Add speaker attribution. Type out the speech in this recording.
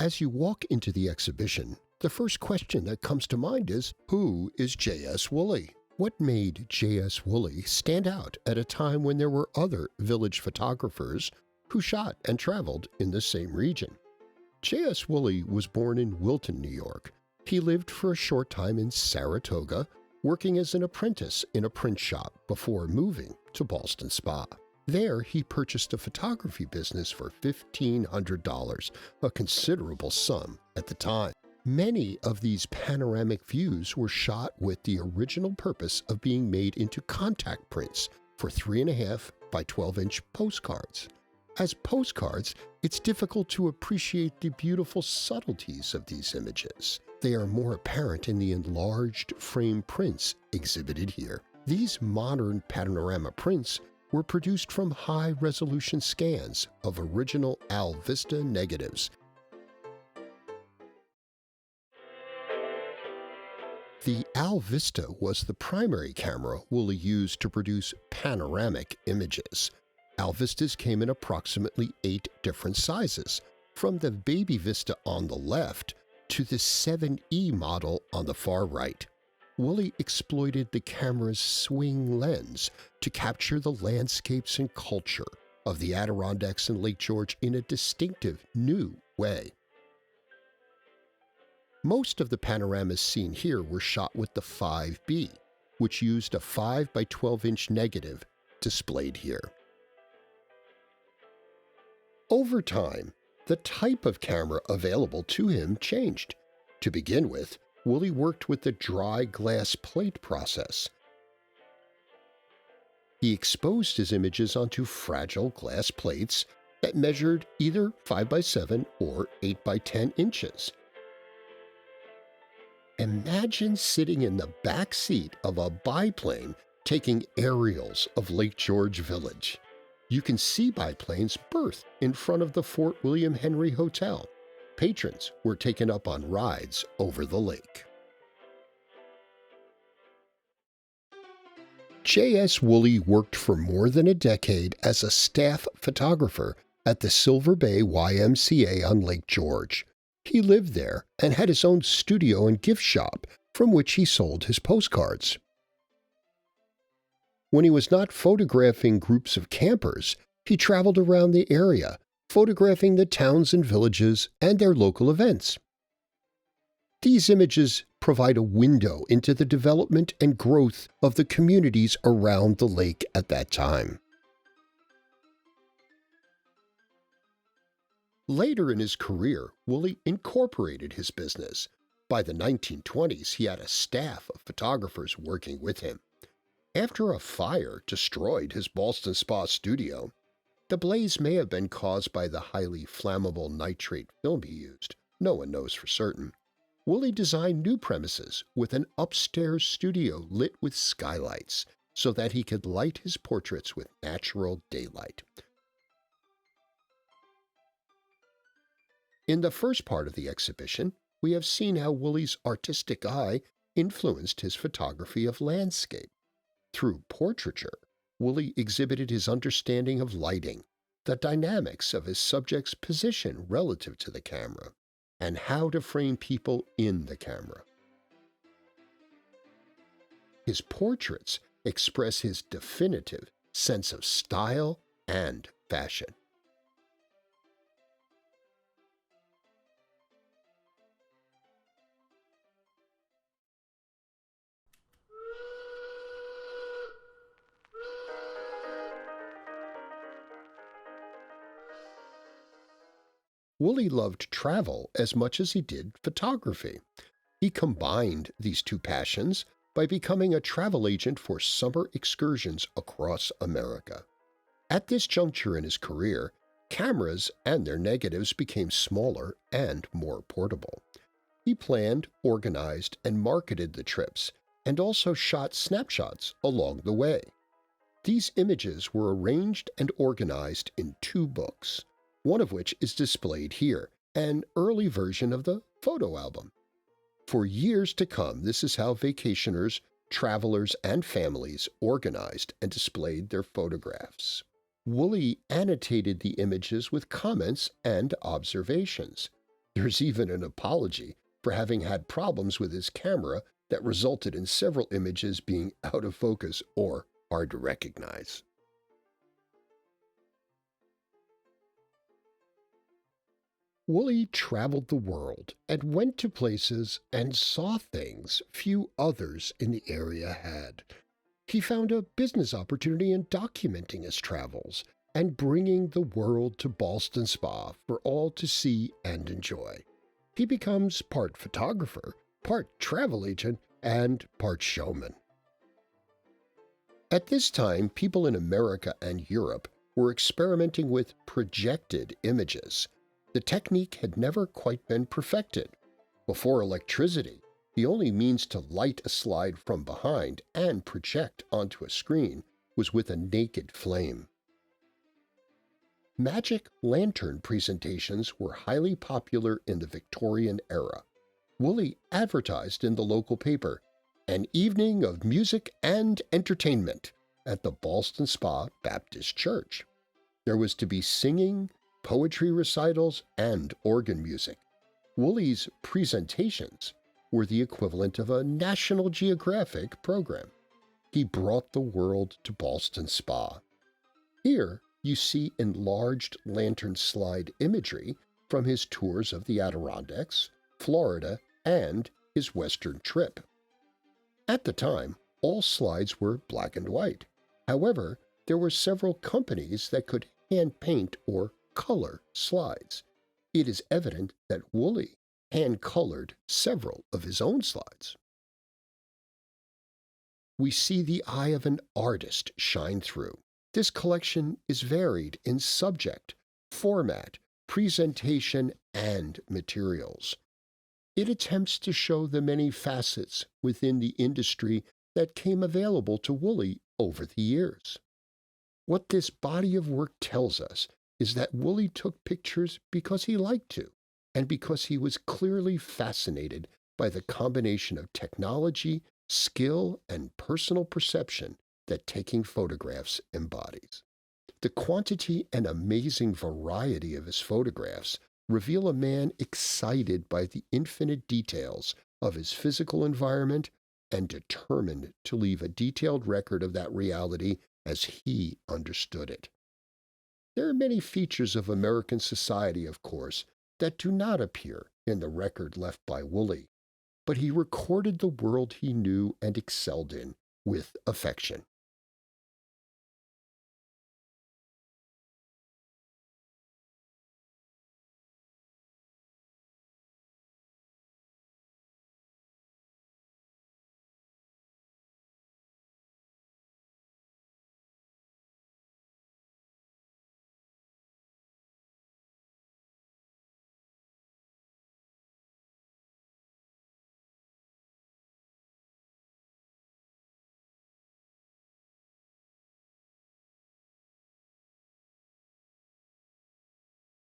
Speaker 1: As you walk into the exhibition, the first question that comes to mind is, who is J.S. Wooley? What made J.S. Wooley stand out at a time when there were other village photographers who shot and traveled in the same region? J.S. Wooley was born in Wilton, New York. He lived for a short time in Saratoga, working as an apprentice in a print shop before moving to Ballston Spa. There, he purchased a photography business for $1,500, a considerable sum at the time. Many of these panoramic views were shot with the original purpose of being made into contact prints for 3.5 by 12-inch postcards. As postcards, it's difficult to appreciate the beautiful subtleties of these images. They are more apparent in the enlarged frame prints exhibited here. These modern panorama prints were produced from high-resolution scans of original Al Vista negatives. The Al Vista was the primary camera Wooley used to produce panoramic images. Al Vistas came in approximately 8 different sizes, from the Baby Vista on the left to the 7E model on the far right. Wooley exploited the camera's swing lens to capture the landscapes and culture of the Adirondacks and Lake George in a distinctive, new way. Most of the panoramas seen here were shot with the 5B, which used a 5 by 12-inch negative displayed here. Over time, the type of camera available to him changed. To begin with, Wooley worked with the dry glass plate process. He exposed his images onto fragile glass plates that measured either 5 by 7 or 8 by 10 inches. Imagine sitting in the back seat of a biplane taking aerials of Lake George Village. You can see biplanes berthed in front of the Fort William Henry Hotel. Patrons were taken up on rides over the lake. J.S. Wooley worked for more than a decade as a staff photographer at the Silver Bay YMCA on Lake George. He lived there and had his own studio and gift shop from which he sold his postcards. When he was not photographing groups of campers, he traveled around the area, photographing the towns and villages and their local events. These images provide a window into the development and growth of the communities around the lake at that time. Later in his career, Wooley incorporated his business. By the 1920s, he had a staff of photographers working with him. After a fire destroyed his Ballston Spa studio, the blaze may have been caused by the highly flammable nitrate film he used. No one knows for certain. Wooley designed new premises with an upstairs studio lit with skylights so that he could light his portraits with natural daylight. In the first part of the exhibition, we have seen how Wooley's artistic eye influenced his photography of landscape. Through portraiture, Wooley exhibited his understanding of lighting, the dynamics of his subject's position relative to the camera, and how to frame people in the camera. His portraits express his definitive sense of style and fashion. Wooley loved travel as much as he did photography. He combined these two passions by becoming a travel agent for summer excursions across America. At this juncture in his career, cameras and their negatives became smaller and more portable. He planned, organized, and marketed the trips, and also shot snapshots along the way. These images were arranged and organized in 2 books, one of which is displayed here, an early version of the photo album. For years to come, this is how vacationers, travelers, and families organized and displayed their photographs. Wooley annotated the images with comments and observations. There's even an apology for having had problems with his camera that resulted in several images being out of focus or hard to recognize. Wooley traveled the world and went to places and saw things few others in the area had. He found a business opportunity in documenting his travels and bringing the world to Ballston Spa for all to see and enjoy. He becomes part photographer, part travel agent, and part showman. At this time, people in America and Europe were experimenting with projected images. The technique had never quite been perfected. Before electricity, the only means to light a slide from behind and project onto a screen was with a naked flame. Magic lantern presentations were highly popular in the Victorian era. Wooley advertised in the local paper, "An evening of music and entertainment" at the Ballston Spa Baptist Church. There was to be singing, poetry recitals, and organ music. Wooley's presentations were the equivalent of a National Geographic program. He brought the world to Ballston Spa. Here you see enlarged lantern slide imagery from his tours of the Adirondacks, Florida, and his Western trip. At the time, all slides were black and white. However, there were several companies that could hand paint or color slides. It is evident that Wooley hand-colored several of his own slides. We see the eye of an artist shine through. This collection is varied in subject, format, presentation, and materials. It attempts to show the many facets within the industry that came available to Wooley over the years. What this body of work tells us is that Wooley took pictures because he liked to, and because he was clearly fascinated by the combination of technology, skill, and personal perception that taking photographs embodies. The quantity and amazing variety of his photographs reveal a man excited by the infinite details of his physical environment and determined to leave a detailed record of that reality as he understood it. There are many features of American society, of course, that do not appear in the record left by Wooley, but he recorded the world he knew and excelled in with affection.